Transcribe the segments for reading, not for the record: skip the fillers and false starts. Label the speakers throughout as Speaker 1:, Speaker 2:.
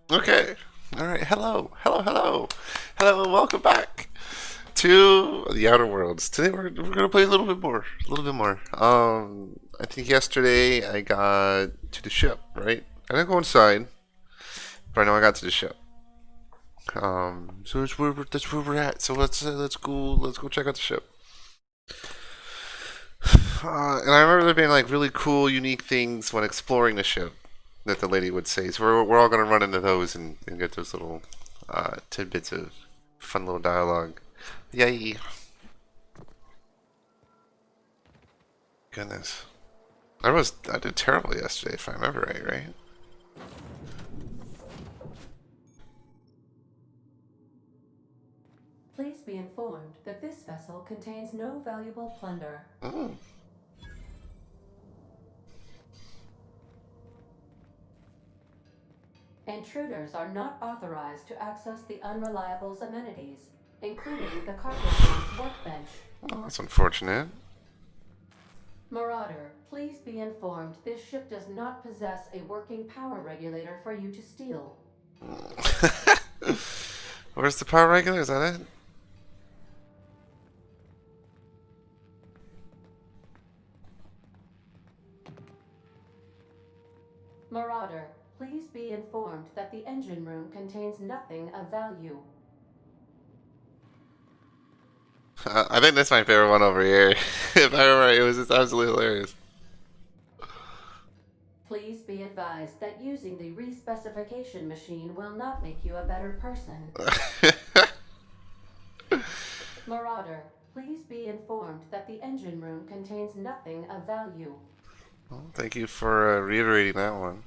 Speaker 1: Okay. All right. Hello. Hello. Hello. Hello. And welcome back to the Outer Worlds. Today we're gonna play a little bit more. A little bit more. I think yesterday I got to the ship. Right. I didn't go inside, but I know I got to the ship. So that's where we're at. So let's go check out the ship. And I remember there being like really cool, unique things when exploring the ship that the lady would say. So we're all gonna run into those and get those little tidbits of fun little dialogue. Yay! Goodness, I did terrible yesterday if I remember right. Right?
Speaker 2: Please be informed that this vessel contains no valuable plunder.
Speaker 1: Mm.
Speaker 2: Intruders are not authorized to access the Unreliable's amenities, including the cargo workbench.
Speaker 1: Oh, that's unfortunate.
Speaker 2: Marauder, please be informed this ship does not possess a working power regulator for you to steal.
Speaker 1: Where's the power regulator? Is that it?
Speaker 2: Marauder, please be informed that the engine room contains nothing of value.
Speaker 1: I think that's my favorite one over here. If I remember right, it was just absolutely hilarious.
Speaker 2: Please be advised that using the respecification machine will not make you a better person. Marauder, please be informed that the engine room contains nothing of value.
Speaker 1: Well, thank you for reiterating that one.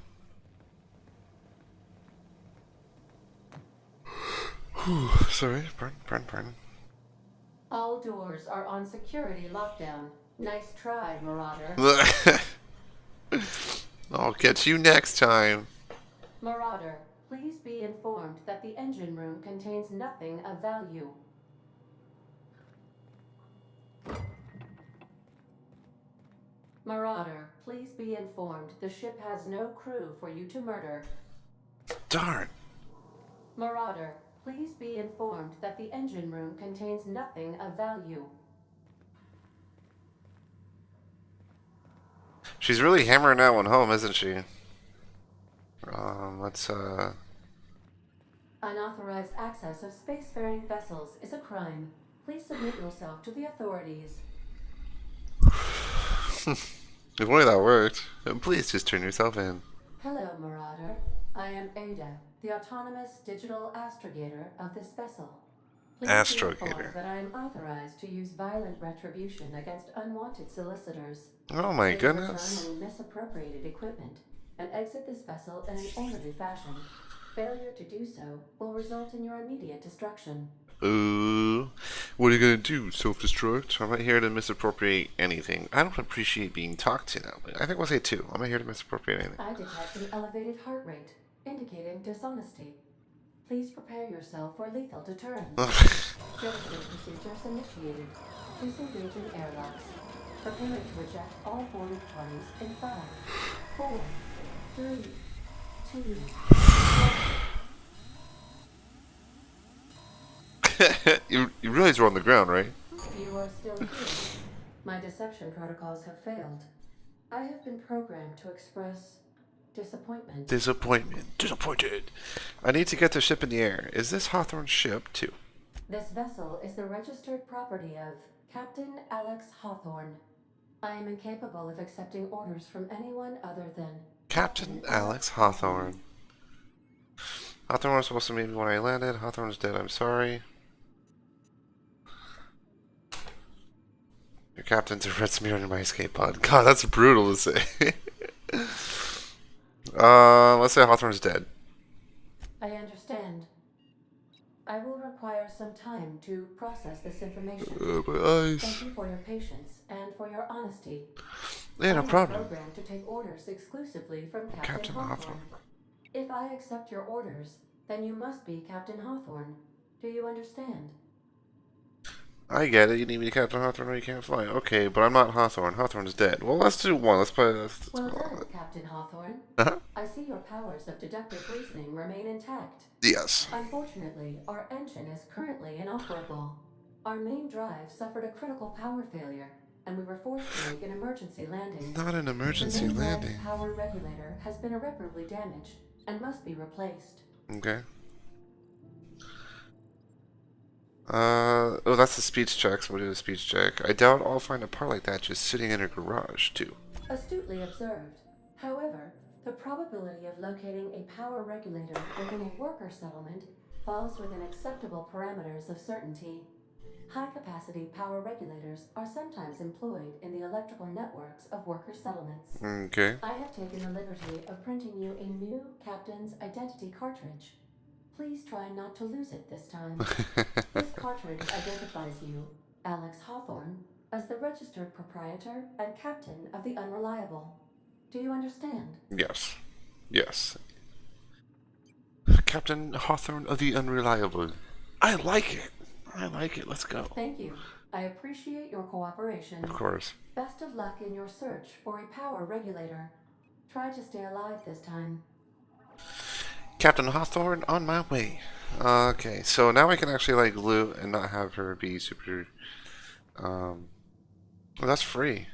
Speaker 1: Sorry, pardon.
Speaker 2: All doors are on security lockdown. Nice try, Marauder.
Speaker 1: I'll catch you next time.
Speaker 2: Marauder, please be informed that the engine room contains nothing of value. Marauder, please be informed the ship has no crew for you to murder.
Speaker 1: Darn.
Speaker 2: Marauder, please be informed that the engine room contains nothing of value.
Speaker 1: She's really hammering that one home, isn't she? Let's
Speaker 2: Unauthorized access of spacefaring vessels is a crime. Please submit yourself to the authorities.
Speaker 1: if only that worked. Please just turn yourself in.
Speaker 2: Hello, Marauder. I am Ada, the autonomous digital astrogator of this vessel. Please be informed
Speaker 1: Astrogator.
Speaker 2: that I am authorized to use violent retribution against unwanted solicitors.
Speaker 1: Oh my
Speaker 2: Please return
Speaker 1: goodness.
Speaker 2: any misappropriated equipment and exit this vessel in an orderly fashion. Failure to do so will result in your immediate destruction.
Speaker 1: What are you gonna do? Self-destruct? I'm not here to misappropriate anything. I don't appreciate being talked to now. I think we'll say two. I'm not here to misappropriate anything.
Speaker 2: I detect an elevated heart rate, indicating dishonesty. Please prepare yourself for lethal deterrence. Filtering procedures initiated. Disengaging airlocks. Preparing to eject all boarded parties in 5, 4, 3, 2, 1.
Speaker 1: you realize we're on the ground, right?
Speaker 2: You are still here. My deception protocols have failed. I have been programmed to express disappointment.
Speaker 1: Disappointment. Disappointed. I need to get the ship in the air. Is this Hawthorne's ship, too?
Speaker 2: This vessel is the registered property of Captain Alex Hawthorne. I am incapable of accepting orders from anyone other than
Speaker 1: Captain Alex Hawthorne. Hawthorne was supposed to meet me when I landed. Hawthorne's dead. I'm sorry. Your captain's a red smear under my escape pod. God, that's brutal to say. Let's say Hawthorne's dead.
Speaker 2: I understand. I will require some time to process this information.
Speaker 1: My
Speaker 2: Thank
Speaker 1: eyes.
Speaker 2: you for your patience and for your honesty.
Speaker 1: Yeah,
Speaker 2: I
Speaker 1: no
Speaker 2: am
Speaker 1: problem.
Speaker 2: programmed to take orders exclusively from Captain
Speaker 1: Captain Hawthorne.
Speaker 2: Hawthorne. If I accept your orders, then you must be Captain Hawthorne. Do you understand?
Speaker 1: I get it. You need me to Captain Hawthorne or you can't fly. Okay, but I'm not Hawthorne. Hawthorne's dead. Well, let's do one. Let's play this.
Speaker 2: Well done, Captain Hawthorne.
Speaker 1: Uh-huh.
Speaker 2: I see your powers of deductive reasoning remain intact.
Speaker 1: Yes.
Speaker 2: Unfortunately, our engine is currently inoperable. Our main drive suffered a critical power failure, and we were forced to make an emergency landing.
Speaker 1: Not an emergency
Speaker 2: The main
Speaker 1: landing.
Speaker 2: drive's power regulator has been irreparably damaged and must be replaced.
Speaker 1: Okay. Oh, that's the speech check, so we'll do the speech check. I doubt I'll find a part like that just sitting in a garage, too.
Speaker 2: Astutely observed. However, the probability of locating a power regulator within a worker settlement falls within acceptable parameters of certainty. High-capacity power regulators are sometimes employed in the electrical networks of worker settlements.
Speaker 1: Okay.
Speaker 2: I have taken the liberty of printing you a new Captain's Identity cartridge. Please try not to lose it this time. This cartridge identifies you, Alex Hawthorne, as the registered proprietor and captain of the Unreliable. Do you understand?
Speaker 1: Yes. Yes. Captain Hawthorne of the Unreliable. I like it. I like it. Let's go.
Speaker 2: Thank you. I appreciate your cooperation.
Speaker 1: Of course.
Speaker 2: Best of luck in your search for a power regulator. Try to stay alive this time.
Speaker 1: Captain Hawthorne, on my way. Okay, so now we can actually like loot and not have her be super. Well, that's free.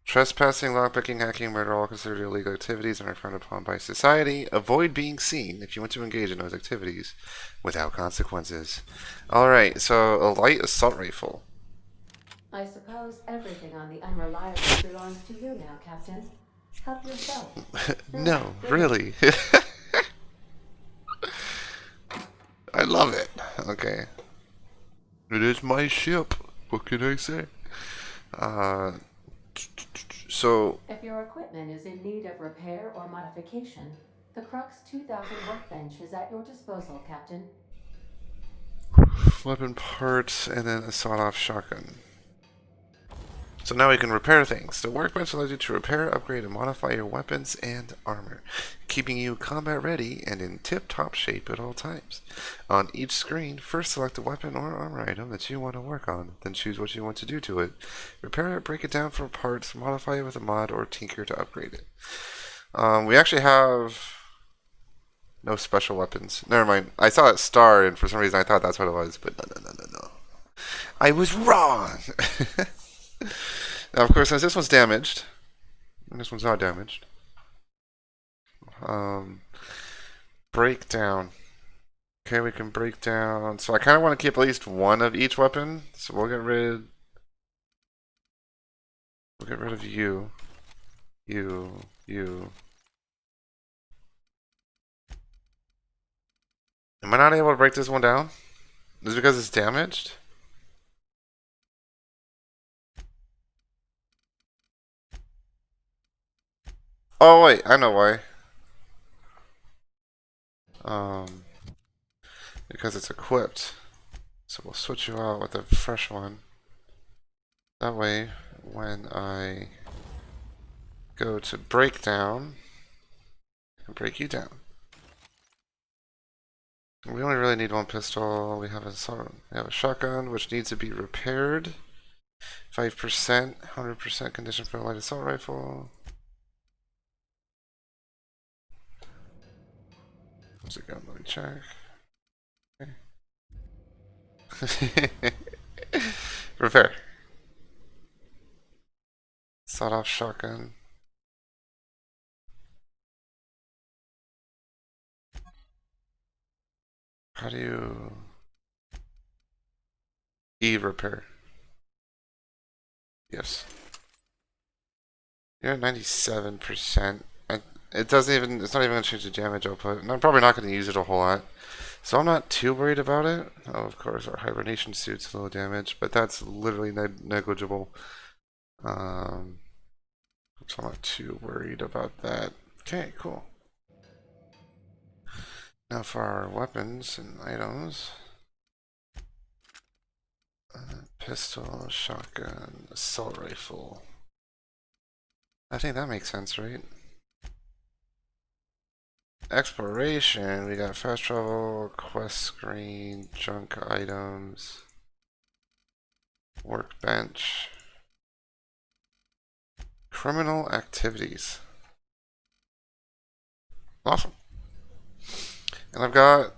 Speaker 1: Trespassing, lockpicking, hacking, murder, all considered illegal activities and are frowned upon by society. Avoid being seen if you want to engage in those activities without consequences. Alright, so a light assault rifle.
Speaker 2: I suppose everything on the Unreliable belongs to you now, Captain. Help yourself.
Speaker 1: No, really. I love it. Okay. It is my ship. What can I say? So
Speaker 2: If your equipment is in need of repair or modification, the Crux 2000 workbench is at your disposal, Captain.
Speaker 1: weapon parts and then a sawed-off shotgun. So now we can repair things. The workbench allows you to repair, upgrade, and modify your weapons and armor, keeping you combat ready and in tip-top shape at all times. On each screen, first select the weapon or armor item that you want to work on, then choose what you want to do to it. Repair it, break it down for parts, modify it with a mod, or tinker to upgrade it. We actually have no special weapons. Never mind. I saw that star, and for some reason I thought that's what it was, but no. I was wrong! Now, of course, since this one's damaged, and this one's not damaged, break down. Okay, we can break down. So I kind of want to keep at least one of each weapon. So we'll get rid of you. Am I not able to break this one down? Is it because it's damaged? Oh wait, I know why. Because it's equipped. So we'll switch you out with a fresh one. That way, when I go to breakdown, I can break you down. We only really need one pistol. We have a shotgun, which needs to be repaired. 5%, 100% condition for a light assault rifle. Where's it going? Let me check. Okay. Repair. Sawed-off shotgun. How do you repair? Yes. You're at 97%. It doesn't even, it's not even going to change the damage output. And I'm probably not going to use it a whole lot. So I'm not too worried about it. Oh, of course, our hibernation suit's low damage, but that's literally negligible. So I'm not too worried about that. Okay, cool. Now for our weapons and items. Pistol, shotgun, assault rifle. I think that makes sense, right? exploration, we got fast travel, quest screen, junk items, workbench, criminal activities. Awesome. And I've got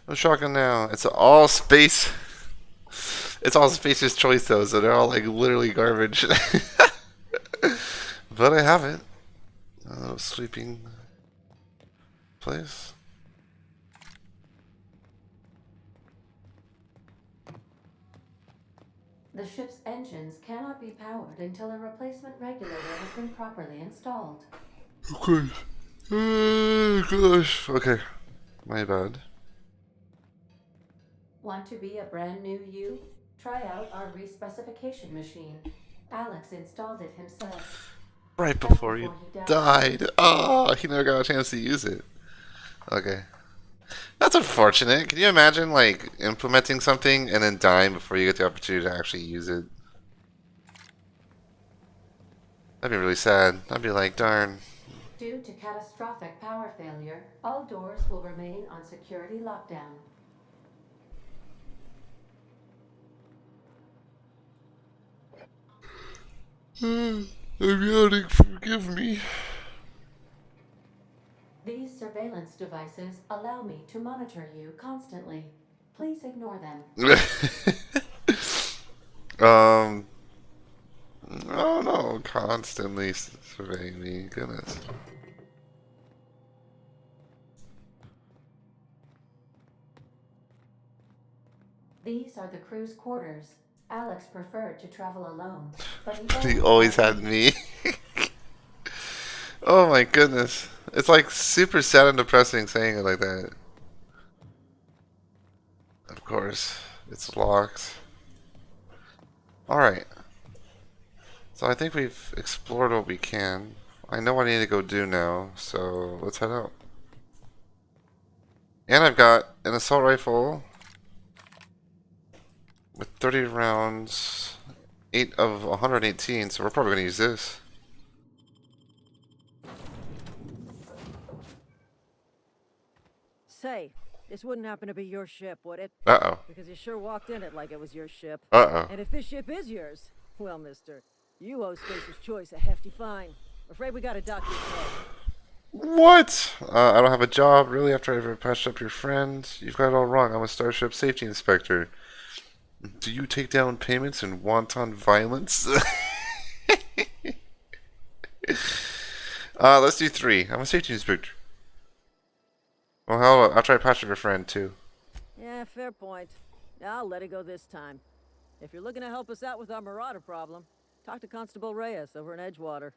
Speaker 1: no shotgun now. It's all space. It's all Spacer's choice though, so they're all like literally garbage. But I have it. Oh, sleeping place.
Speaker 2: The ship's engines cannot be powered until a replacement regulator has been properly installed.
Speaker 1: Of course. Oh gosh. Okay. My bad.
Speaker 2: Want to be a brand new you? Try out our respecification machine. Alex installed it himself.
Speaker 1: Right before he died. Oh, he never got a chance to use it. Okay. That's unfortunate. Can you imagine, like, implementing something and then dying before you get the opportunity to actually use it? That'd be really sad. I'd be like, darn.
Speaker 2: Due to catastrophic power failure, all doors will remain on security lockdown.
Speaker 1: I'm yawning, forgive me.
Speaker 2: These surveillance devices allow me to monitor you constantly. Please ignore them.
Speaker 1: Oh no, constantly surveying me. Goodness.
Speaker 2: These are the crew's quarters. Alex preferred to travel alone, but
Speaker 1: He always had me. Oh my goodness. It's like super sad and depressing saying it like that. Of course, it's locked. Alright. So I think we've explored what we can. I know what I need to go do now, so let's head out. And I've got an assault rifle with 30 rounds, 8 of 118, so we're probably going to use this.
Speaker 3: Say, this wouldn't happen to be your ship, would it?
Speaker 1: Uh-oh.
Speaker 3: Because you sure walked in it like it was your ship.
Speaker 1: Uh-oh.
Speaker 3: And if this ship is yours, well, mister, you owe Spacer's Choice a hefty fine. Afraid we gotta dock your head.
Speaker 1: What? I don't have a job, really, after I ever patched up your friend. You've got it all wrong. I'm a Starship Safety Inspector. Do you take down payments and wanton violence? Let's do 3. I'm a Safety Inspector. Well, hell, I'll try to patch up your friend, too.
Speaker 3: Yeah, fair point. I'll let it go this time. If you're looking to help us out with our marauder problem, talk to Constable Reyes over in Edgewater.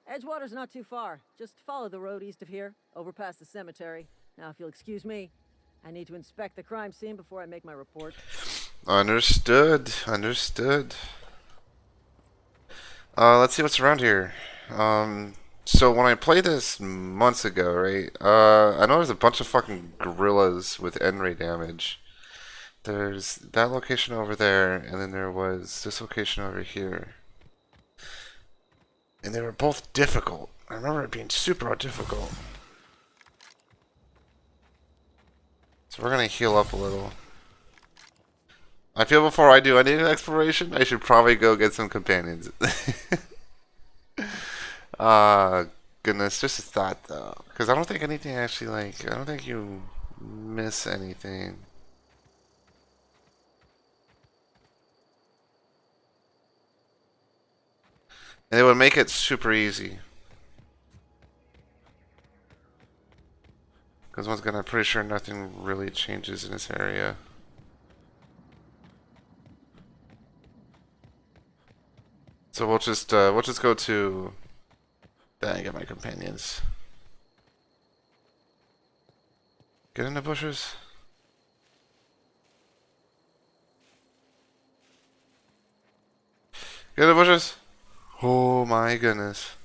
Speaker 3: Edgewater's not too far. Just follow the road east of here, over past the cemetery. Now, if you'll excuse me, I need to inspect the crime scene before I make my report.
Speaker 1: Understood. Understood. Let's see what's around here. So when I played this months ago, right, I know there's a bunch of fucking gorillas with end-ray damage. There's that location over there, and then there was this location over here. And they were both difficult. I remember it being super difficult. So we're gonna heal up a little. I feel before I do any exploration, I should probably go get some companions. Goodness, just a thought though. Because I don't think anything actually, like, I don't think you miss anything. And it would make it super easy. Because once again, I'm pretty sure nothing really changes in this area. So we'll just go to that and get my companions. Get in the bushes. Get in the bushes. Oh my goodness.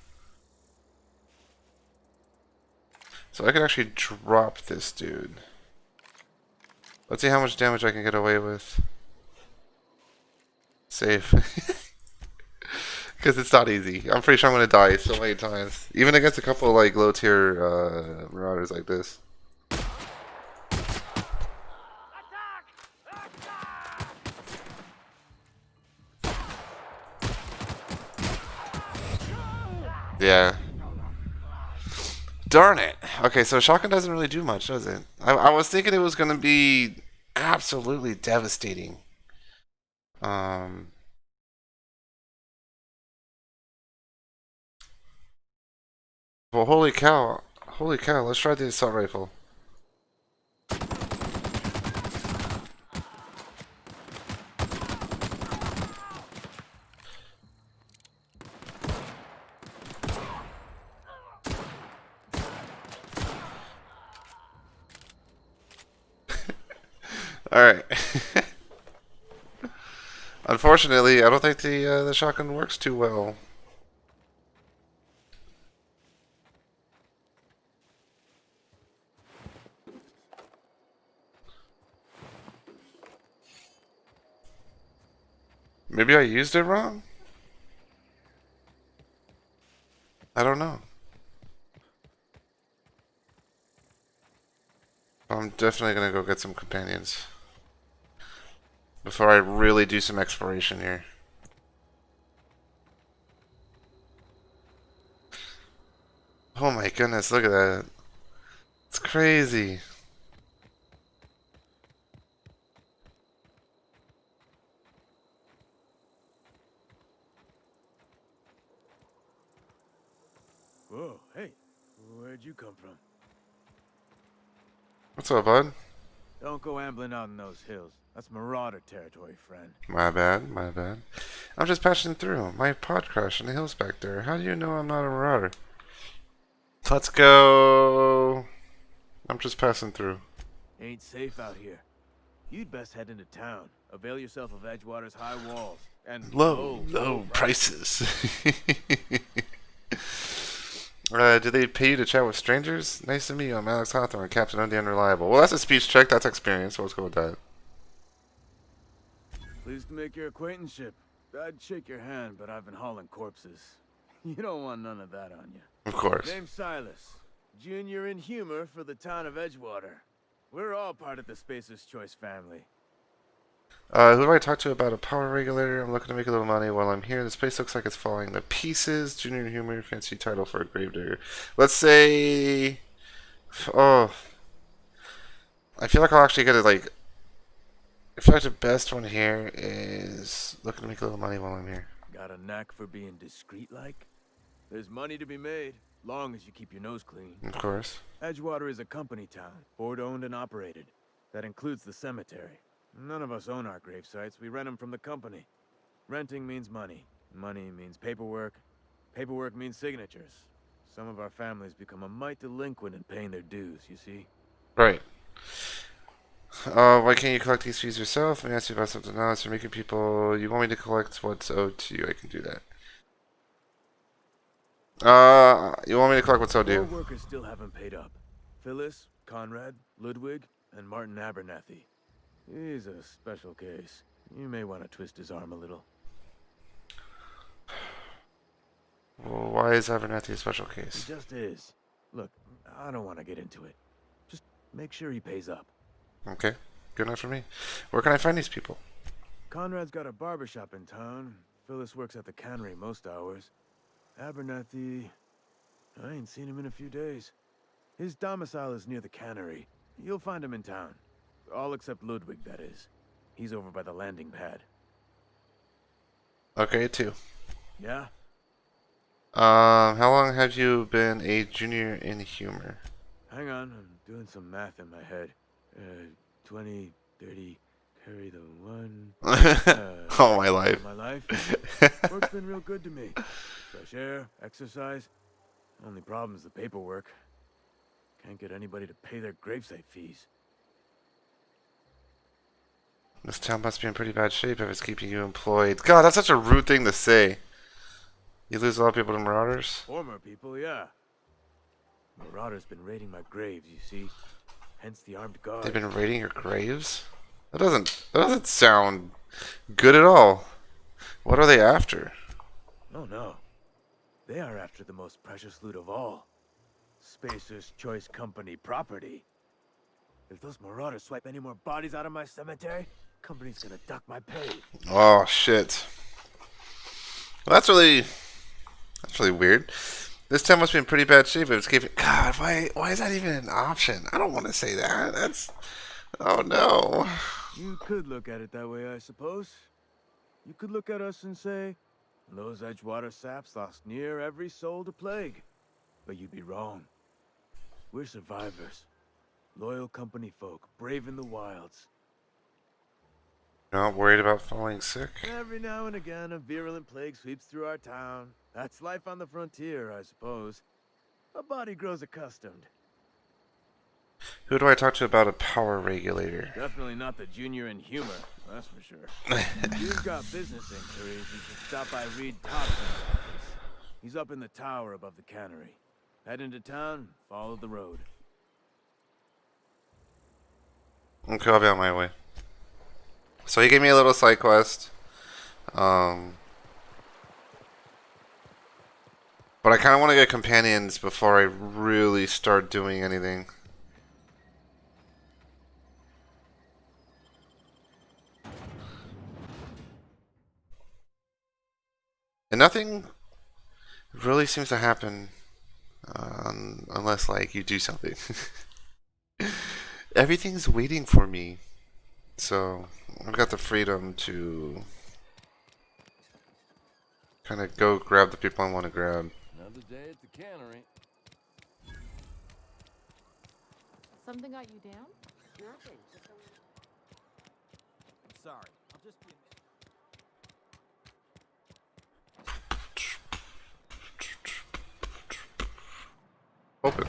Speaker 1: So I can actually drop this dude. Let's see how much damage I can get away with. Save. Because it's not easy. I'm pretty sure I'm gonna die so many times, even against a couple like low tier marauders like this. Yeah. Darn it. Okay, so shotgun doesn't really do much, does it? I was thinking it was gonna be absolutely devastating. Um. Well, holy cow. Holy cow, let's try the assault rifle. Alright. Unfortunately, I don't think the shotgun works too well. Maybe I used it wrong? I don't know. I'm definitely gonna go get some companions before I really do some exploration here. Oh my goodness, look at that. It's crazy.
Speaker 4: Whoa, hey, where'd you come from?
Speaker 1: What's up, bud?
Speaker 4: Don't go ambling out in those hills. That's Marauder territory, friend.
Speaker 1: My bad, my bad. I'm just passing through. My pod crashed in the hills back there. How do you know I'm not a marauder? Let's go. I'm just passing through.
Speaker 4: Ain't safe out here. You'd best head into town. Avail yourself of Edgewater's high walls. And
Speaker 1: Low prices. Do they pay you to chat with strangers? Nice to meet you. I'm Alex Hawthorne, Captain of the Unreliable. Well, that's a speech check. That's experience. So let's go with that.
Speaker 4: Pleased to make your acquaintanceship. I'd shake your hand, but I've been hauling corpses. You don't want none of that on you.
Speaker 1: Of course.
Speaker 4: Name's Silas. Junior in humor for the town of Edgewater. We're all part of the Spacer's Choice family.
Speaker 1: Who do I talk to about a power regulator? I'm looking to make a little money while I'm here. This place looks like it's falling to pieces. Junior in humor, fancy title for a gravedigger. Let's say... Oh. I feel like I'll actually get it, like... I feel like the best one here is looking to make a little money while I'm here.
Speaker 4: Got a knack for being discreet-like? There's money to be made, long as you keep your nose clean.
Speaker 1: Of course.
Speaker 4: Edgewater is a company town, board-owned and operated. That includes the cemetery. None of us own our grave sites. We rent them from the company. Renting means money. Money means paperwork. Paperwork means signatures. Some of our families become a mite delinquent in paying their dues, you see?
Speaker 1: Right. Why can't you collect these fees yourself? Let me ask you about something else. You're making people... You want me to collect what's owed to you? I can do that. You want me to collect what's owed to
Speaker 4: Four
Speaker 1: you?
Speaker 4: workers still haven't paid up. Phyllis, Conrad, Ludwig, and Martin Abernathy. He's a special case. You may want to twist his arm a little.
Speaker 1: Well, why is Abernathy a special
Speaker 4: He
Speaker 1: case?
Speaker 4: just is. Look, I don't want to get into it. Just make sure he pays up.
Speaker 1: Okay, good enough for me. Where can I find these people?
Speaker 4: Conrad's got a barbershop in town. Phyllis works at the cannery most hours. Abernathy... I ain't seen him in a few days. His domicile is near the cannery. You'll find him in town. All except Ludwig, that is. He's over by the landing pad.
Speaker 1: Okay, two.
Speaker 4: Yeah?
Speaker 1: How long have you been a junior in humor?
Speaker 4: Hang on, I'm doing some math in my head. 20, 30, carry the one...
Speaker 1: All my life.
Speaker 4: My life? Work's been real good to me. Fresh air, exercise. Only problem's the paperwork. Can't get anybody to pay their gravesite fees.
Speaker 1: This town must be in pretty bad shape if it's keeping you employed. God, that's such a rude thing to say. You lose a lot of people to marauders?
Speaker 4: Former people, yeah. Marauders been raiding my graves, you see. Hence the armed guard.
Speaker 1: They've been raiding your graves? That doesn't sound good at all. What are they after?
Speaker 4: Oh no. They are after the most precious loot of all. Spacer's Choice Company property. If those marauders swipe any more bodies out of my cemetery, company's gonna dock my pay.
Speaker 1: Oh shit. Well, that's really weird. This town must be in pretty bad shape. If it's keeping. God, why is that even an option? I don't want to say that. That's. Oh no.
Speaker 4: You could look at it that way, I suppose. You could look at us and say, those Edgewater saps lost near every soul to plague. But you'd be wrong. We're survivors. Loyal company folk, braving the wilds.
Speaker 1: Not worried about falling sick.
Speaker 4: Every now and again, a virulent plague sweeps through our town. That's life on the frontier, I suppose. A body grows accustomed.
Speaker 1: Who do I talk to about a power regulator?
Speaker 4: Definitely not the junior in humor, that's for sure. You've got business inquiries, you should stop by Reed Thompson's office. He's up in the tower above the cannery. Head into town, follow the road.
Speaker 1: Okay, I'll be on my way. So he gave me a little side quest. But I kind of want to get companions before I really start doing anything. And nothing really seems to happen unless, like, you do something. Everything's waiting for me. So, I've got the freedom to kind of go grab the people I want to grab.
Speaker 5: Another day at the cannery.
Speaker 6: Something got you down?
Speaker 5: Nothing. I'm sorry. I'll just be
Speaker 1: Open.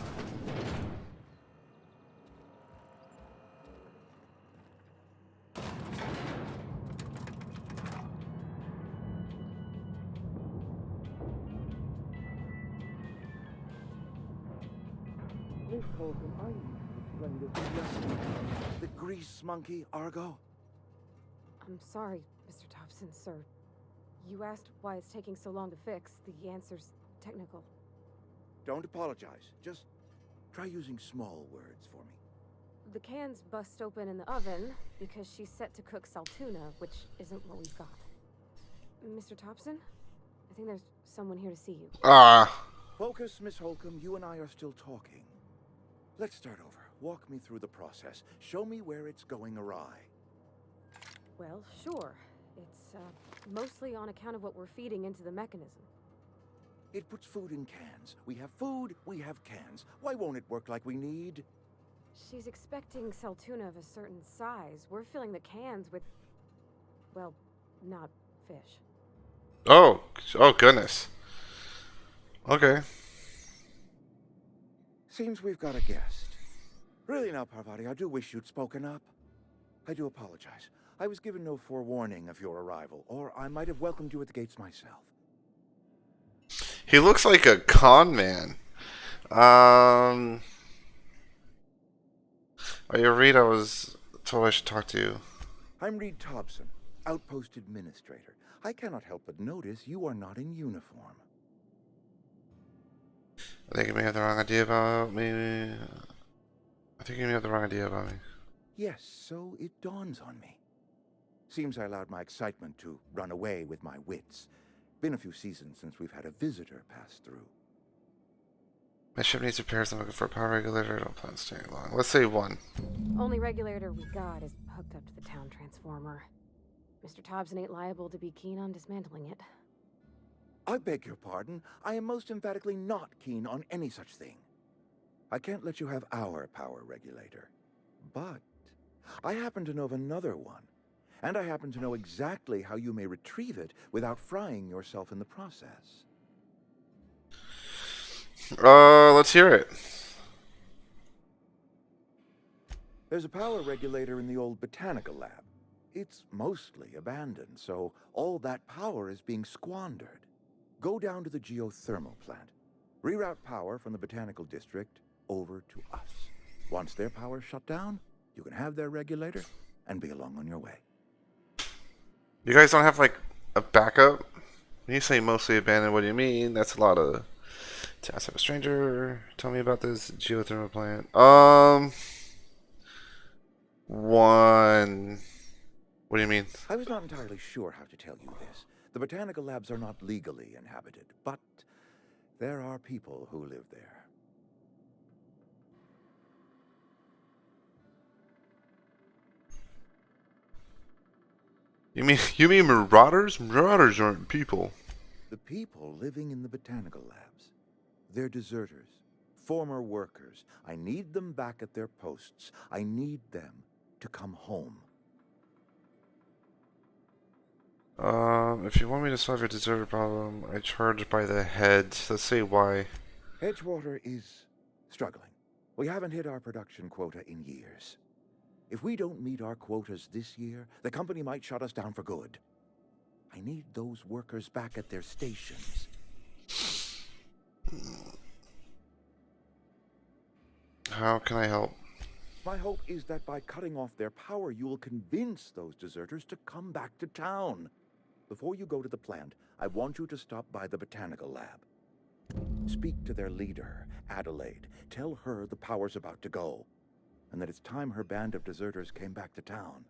Speaker 7: The grease monkey, Argo?
Speaker 6: I'm sorry, Mr. Thompson, sir. You asked why it's taking so long to fix. The answer's technical.
Speaker 7: Don't apologize. Just try using small words for me.
Speaker 6: The cans bust open in the oven because she's set to cook saltuna, which isn't what we've got. Mr. Thompson? I think there's someone here to see you.
Speaker 1: Ah.
Speaker 7: Focus, Miss Holcomb. You and I are still talking. Let's start over. Walk me through the process. Show me where it's going awry.
Speaker 6: Well, sure. It's mostly on account of what we're feeding into the mechanism.
Speaker 7: It puts food in cans. We have food, we have cans. Why won't it work like we need?
Speaker 6: She's expecting saltuna of a certain size. We're filling the cans with, well, not fish.
Speaker 1: Oh goodness. Okay.
Speaker 7: Seems we've got a guest. Really now, Parvati, I do wish you'd spoken up. I do apologize. I was given no forewarning of your arrival, or I might have welcomed you at the gates myself.
Speaker 1: He looks like a con man. Oh, you're Reed. I was told I should talk to you.
Speaker 7: I'm Reed Thompson, Outpost Administrator. I cannot help but notice you are not in uniform.
Speaker 1: I think you may have the wrong idea about me. I think you may have the wrong idea about me.
Speaker 7: Yes, so it dawns on me. Seems I allowed my excitement to run away with my wits. Been a few seasons since we've had a visitor pass through.
Speaker 1: My ship needs repairs. I'm looking for a power regulator. I don't plan on staying long. Let's say one.
Speaker 6: Only regulator we got is hooked up to the town transformer. Mr. Thompson ain't liable to be keen on dismantling it.
Speaker 7: I beg your pardon. I am most emphatically not keen on any such thing. I can't let you have our power regulator. But I happen to know of another one. And I happen to know exactly how you may retrieve it without frying yourself in the process.
Speaker 1: Let's hear it.
Speaker 7: There's a power regulator in the old botanical lab. It's mostly abandoned, so all that power is being squandered. Go down to the geothermal plant. Reroute power from the botanical district over to us. Once their power's shut down, you can have their regulator and be along on your way.
Speaker 1: You guys don't have like a backup? When you say mostly abandoned, what do you mean? That's a lot of tasks of a stranger. Tell me about this geothermal plant. One. What do you mean?
Speaker 7: I was not entirely sure how to tell you this. The botanical labs are not legally inhabited, but there are people who live there.
Speaker 1: You mean marauders? Marauders aren't people.
Speaker 7: The people living in the botanical labs. They're deserters, former workers. I need them back at their posts. I need them to come home.
Speaker 1: If you want me to solve your deserter problem, I charge by the head. Let's say why.
Speaker 7: Edgewater is struggling. We haven't hit our production quota in years. If we don't meet our quotas this year, the company might shut us down for good. I need those workers back at their stations.
Speaker 1: How can I help?
Speaker 7: My hope is that by cutting off their power, you will convince those deserters to come back to town. Before you go to the plant, I want you to stop by the botanical lab. Speak to their leader, Adelaide. Tell her the power's about to go, and that it's time her band of deserters came back to town.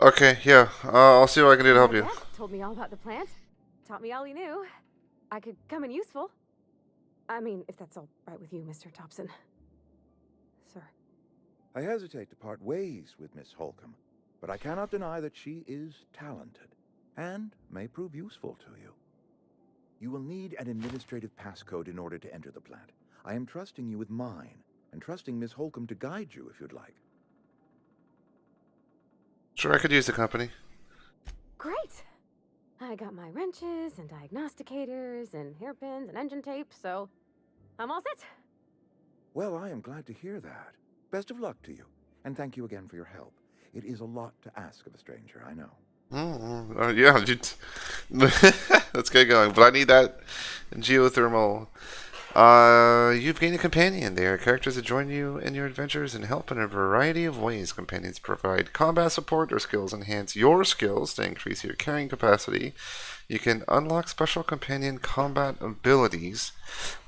Speaker 1: Okay, yeah. I'll see what I can do to help you.
Speaker 6: Dad told me all about the plant. Taught me all he knew. I could come in useful. I mean, if that's all right with you, Mr. Thompson. Sir.
Speaker 7: I hesitate to part ways with Miss Holcomb, but I cannot deny that she is talented and may prove useful to you. You will need an administrative passcode in order to enter the plant. I am trusting you with mine, and trusting Miss Holcomb to guide you if you'd like.
Speaker 1: Sure, I could use the company.
Speaker 6: Great! I got my wrenches and diagnosticators and hairpins and engine tape, so I'm all set.
Speaker 7: Well, I am glad to hear that. Best of luck to you, and thank you again for your help. It is a lot to ask of a stranger, I know.
Speaker 1: Yeah, let's get going. But I need that geothermal. You've gained a companion. They are characters that join you in your adventures and help in a variety of ways. Companions provide combat support. Their skills enhance your skills to increase your carrying capacity. You can unlock special companion combat abilities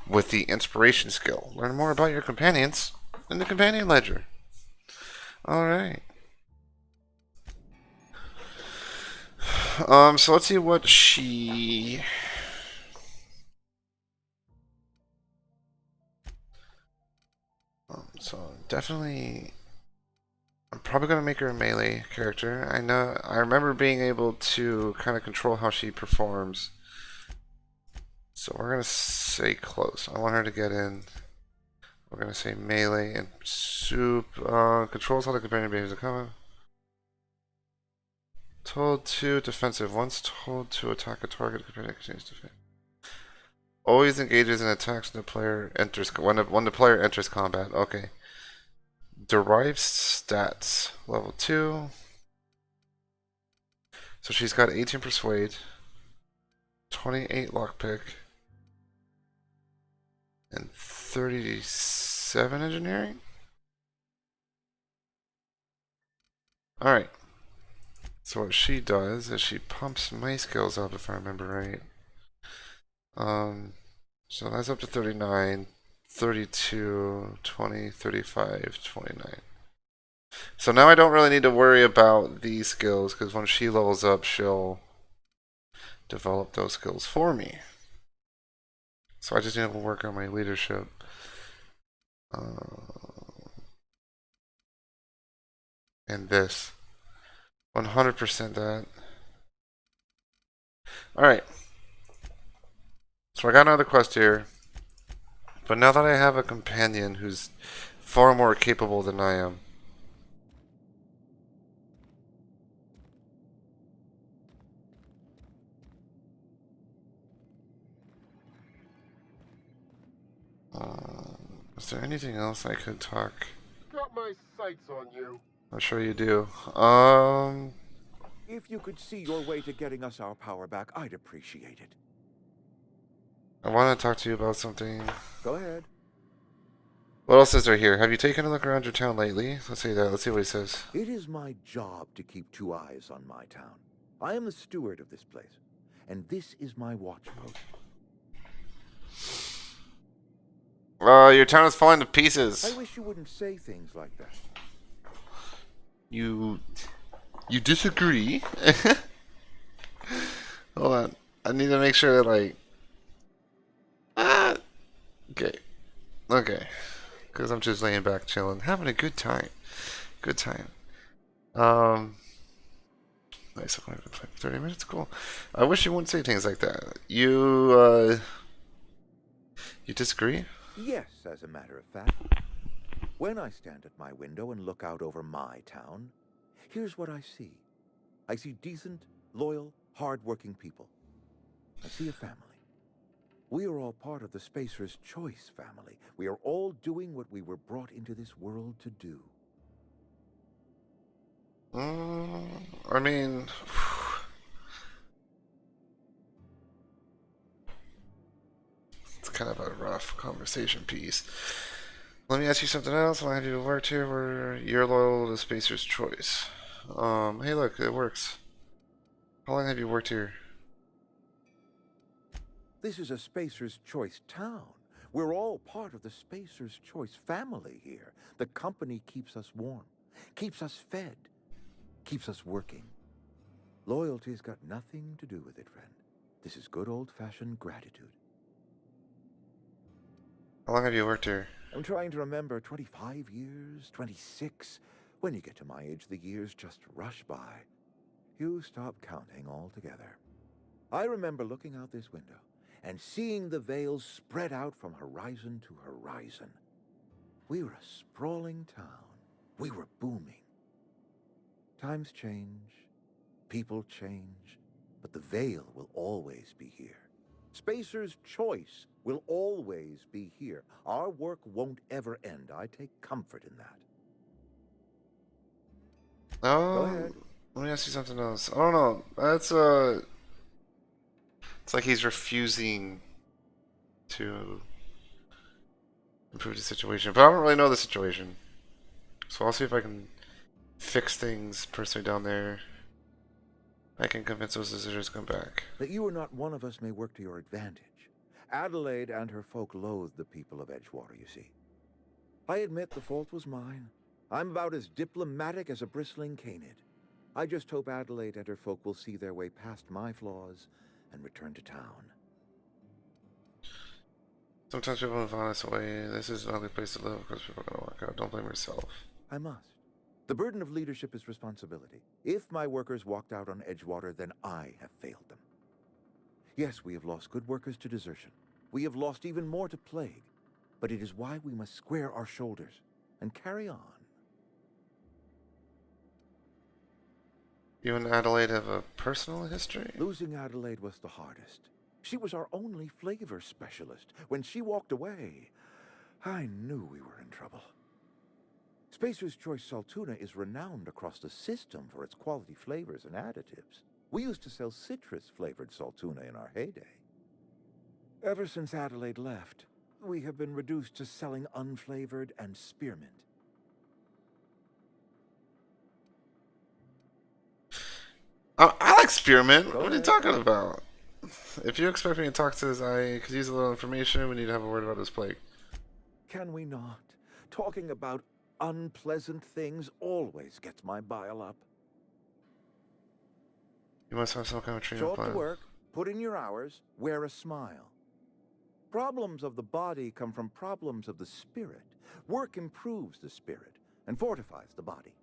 Speaker 1: with the inspiration skill. Learn more about your companions in the companion ledger. Alright. So let's see what she... So definitely, I'm probably gonna make her a melee character. I remember being able to kind of control how she performs. So we're gonna say close. I want her to get in. We're gonna say melee and soup. Controls how the companion behaves in combat. Told to defensive. Once told to attack a target, companion continues to defend. Always engages in attacks when the player enters when the player enters combat. Okay. Derived stats level 2. So she's got 18 persuade, 28 lockpick, and 37 engineering. All right. So what she does is she pumps my skills up, if I remember right. So that's up to 39, 32, 20, 35, 29. So now I don't really need to worry about these skills, because when she levels up, she'll develop those skills for me. So I just need to work on my leadership. And this. 100% that. Alright. So I got another quest here. But now that I have a companion who's far more capable than I am. Is there anything else I could talk?
Speaker 8: Got my sights on you.
Speaker 1: I'm sure you do.
Speaker 7: If you could see your way to getting us our power back, I'd appreciate it.
Speaker 1: I want to talk to you about something.
Speaker 7: Go ahead.
Speaker 1: What else is there here? Have you taken a look around your town lately? Let's see that. Let's see what he says.
Speaker 7: It is my job to keep 2 eyes on my town. I am the steward of this place, and this is my watch post.
Speaker 1: Your town is falling to pieces.
Speaker 7: I wish you wouldn't say things like that.
Speaker 1: You disagree? Hold on. I need to make sure that, like... Okay. Okay. Because I'm just laying back, chilling, having a good time. Good time. Nice. I've only been playing for 30 minutes. Cool. I wish you wouldn't say things like that. You disagree?
Speaker 7: Yes, as a matter of fact. When I stand at my window and look out over my town, here's what I see. I see decent, loyal, hard-working people. I see a family. We are all part of the Spacer's Choice family. We are all doing what we were brought into this world to do.
Speaker 1: I mean... It's kind of a rough conversation piece. Let me ask you something else. I'll have you worked here where you're loyal to Spacer's Choice. Hey look, it works. How long have you worked here?
Speaker 7: This is a Spacer's Choice town. We're all part of the Spacer's Choice family here. The company keeps us warm, keeps us fed, keeps us working. Loyalty's got nothing to do with it, friend. This is good old-fashioned gratitude.
Speaker 1: How long have you worked here?
Speaker 7: I'm trying to remember, 25 years, 26. When you get to my age, the years just rush by. You stop counting altogether. I remember looking out this window and seeing the veils spread out from horizon to horizon. We were a sprawling town. We were booming. Times change, people change, but the veil will always be here. Spacer's Choice will always be here. Our work won't ever end. I take comfort in that. Go ahead.
Speaker 1: Let me ask you something else. I don't know. That's it's like he's refusing to improve the situation, but I don't really know the situation. So I'll see if I can fix things personally down there. I can convince those visitors to come back.
Speaker 7: That you are not one of us may work to your advantage. Adelaide and her folk loathe the people of Edgewater, you see. I admit the fault was mine. I'm about as diplomatic as a bristling canid. I just hope Adelaide and her folk will see their way past my flaws and return to town.
Speaker 1: Sometimes people move on this way. This is an ugly place to live because people are going to walk out. Don't blame yourself.
Speaker 7: I must. The burden of leadership is responsibility. If my workers walked out on Edgewater, then I have failed them. Yes, we have lost good workers to desertion. We have lost even more to plague. But it is why we must square our shoulders and carry on.
Speaker 1: You and Adelaide have a personal history?
Speaker 7: Losing Adelaide was the hardest. She was our only flavor specialist. When she walked away, I knew we were in trouble. Spacer's Choice Saltuna is renowned across the system for its quality flavors and additives. We used to sell citrus-flavored Saltuna in our heyday. Ever since Adelaide left, we have been reduced to selling unflavored and spearmint.
Speaker 1: I like spearmint. What are you talking about? If you expect me to talk to this, I could use a little information. We need to have a word about this plague.
Speaker 7: Can we not? Talking about unpleasant things always gets my bile up.
Speaker 1: You must have some kind of treatment
Speaker 7: Show up
Speaker 1: plan.
Speaker 7: to work, put in your hours, wear a smile. Problems of the body come from problems of the spirit. Work improves the spirit and fortifies the body.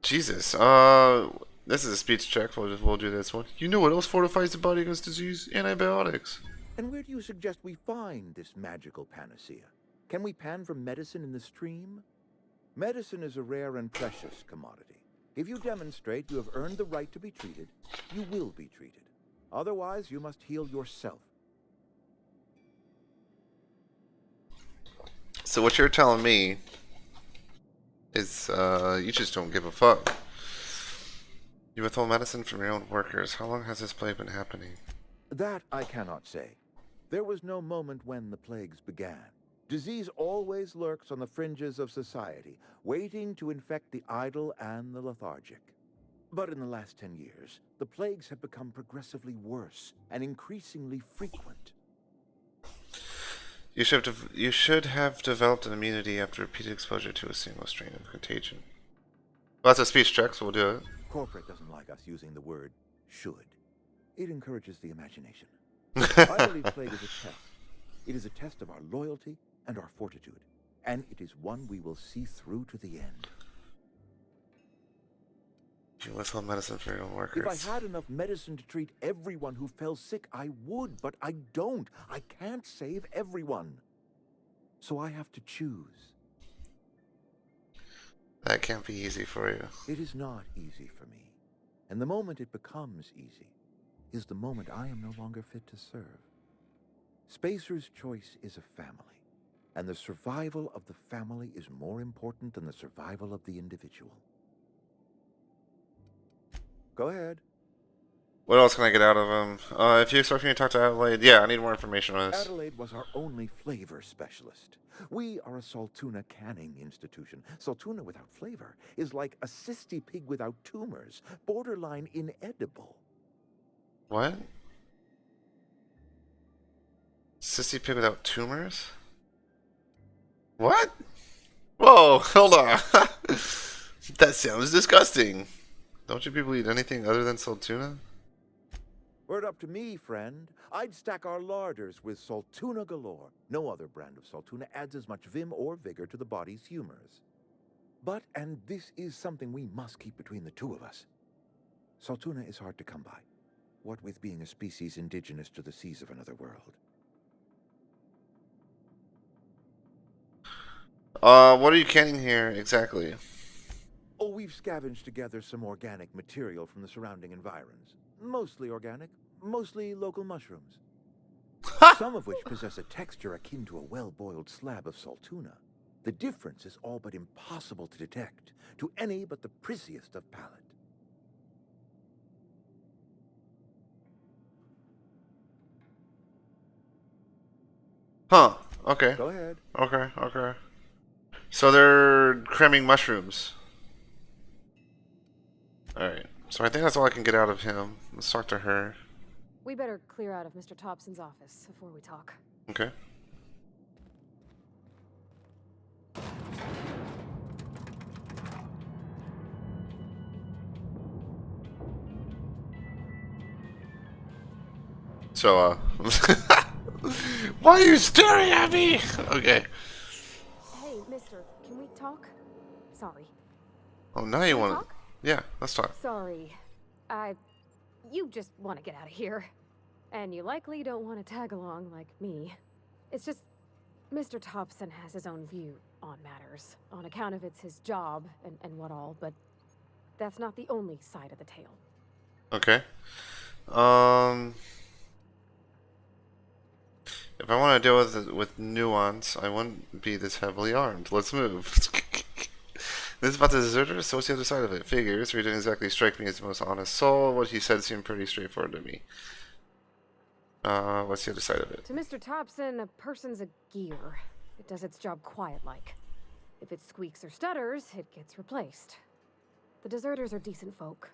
Speaker 1: Jesus. This is a speech check. We'll do this one. You know what else fortifies the body against disease? Antibiotics.
Speaker 7: And where do you suggest we find this magical panacea? Can we pan for medicine in the stream? Medicine is a rare and precious commodity. If you demonstrate you have earned the right to be treated, you will be treated. Otherwise, you must heal yourself.
Speaker 1: So what you're telling me is you just don't give a fuck. You withhold medicine from your own workers. How long has this plague been happening?
Speaker 7: That I cannot say. There was no moment when the plagues began. Disease always lurks on the fringes of society, waiting to infect the idle and the lethargic. But in the last 10 years, the plagues have become progressively worse and increasingly frequent.
Speaker 1: You should have developed an immunity after repeated exposure to a single strain of contagion. Well, that's a speech check, so we'll do it.
Speaker 7: Corporate doesn't like us using the word should. It encourages the imagination. I believe plague is a test. It is a test of our loyalty and our fortitude, and it is one we will see through to the end.
Speaker 1: You withhold medicine for your own workers.
Speaker 7: If I had enough medicine to treat everyone who fell sick, I would, but I don't. I can't save everyone. So I have to choose.
Speaker 1: That can't be easy for you.
Speaker 7: It is not easy for me. And the moment it becomes easy is the moment I am no longer fit to serve. Spacer's choice is a family, and the survival of the family is more important than the survival of the individual. Go ahead.
Speaker 1: What else can I get out of him? If you expect me to talk to Adelaide, yeah, I need more information on this.
Speaker 7: Adelaide was our only flavor specialist. We are a Saltuna canning institution. Saltuna without flavor is like a cysty pig without tumors, borderline inedible.
Speaker 1: What? Sissy pig without tumors? What? Whoa, hold on. That sounds disgusting. Don't you people eat anything other than Saltuna?
Speaker 7: Were it up to me, friend, I'd stack our larders with Saltuna galore. No other brand of Saltuna adds as much vim or vigor to the body's humors. But, and this is something we must keep between the two of us, Saltuna is hard to come by, what with being a species indigenous to the seas of another world.
Speaker 1: What are you canning here exactly?
Speaker 7: Oh, we've scavenged together some organic material from the surrounding environs. Mostly organic, mostly local mushrooms. Some of which possess a texture akin to a well-boiled slab of Saltuna. The difference is all but impossible to detect to any but the prissiest of palate.
Speaker 1: Huh, okay.
Speaker 7: Go ahead.
Speaker 1: Okay. So they're cramming mushrooms. Alright, so I think that's all I can get out of him. Let's talk to her.
Speaker 6: We better clear out of Mr. Thompson's office before we talk.
Speaker 1: Okay. So, why are you staring at me? Okay.
Speaker 6: Hey, mister, can we talk? Sorry.
Speaker 1: Oh, now you
Speaker 6: Can we
Speaker 1: want to...
Speaker 6: talk?
Speaker 1: Yeah, let's talk.
Speaker 6: Sorry. You just want to get out of here. And you likely don't want to tag along like me. It's just, Mr. Thompson has his own view on matters, on account of it's his job and what all, but that's not the only side of the tale.
Speaker 1: Okay. If I want to deal with nuance, I wouldn't be this heavily armed. Let's move. This is about the deserter, so what's the other side of it? Figures. He didn't exactly strike me as the most honest soul. What he said seemed pretty straightforward to me. What's the other side of it?
Speaker 6: To Mr. Thompson, a person's a gear. It does its job quiet-like. If it squeaks or stutters, it gets replaced. The deserters are decent folk.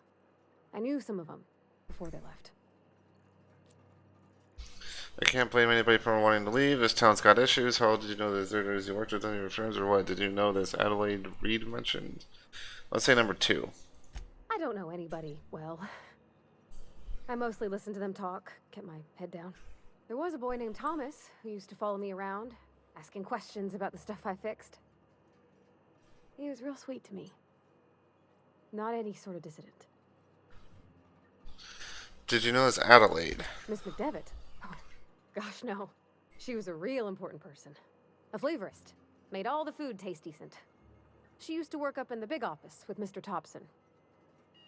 Speaker 6: I knew some of them before they left.
Speaker 1: I can't blame anybody for wanting to leave. This town's got issues. How did you know the deserters you worked with any of your friends, or what? Did you know this Adelaide Reed mentioned? Let's say number 2.
Speaker 6: I don't know anybody well. I mostly listen to them talk, kept my head down. There was a boy named Thomas who used to follow me around, asking questions about the stuff I fixed. He was real sweet to me. Not any sort of dissident.
Speaker 1: Did you know this Adelaide?
Speaker 6: Miss McDevitt? Oh, gosh, no. She was a real important person. A flavorist. Made all the food taste decent. She used to work up in the big office with Mr. Thompson.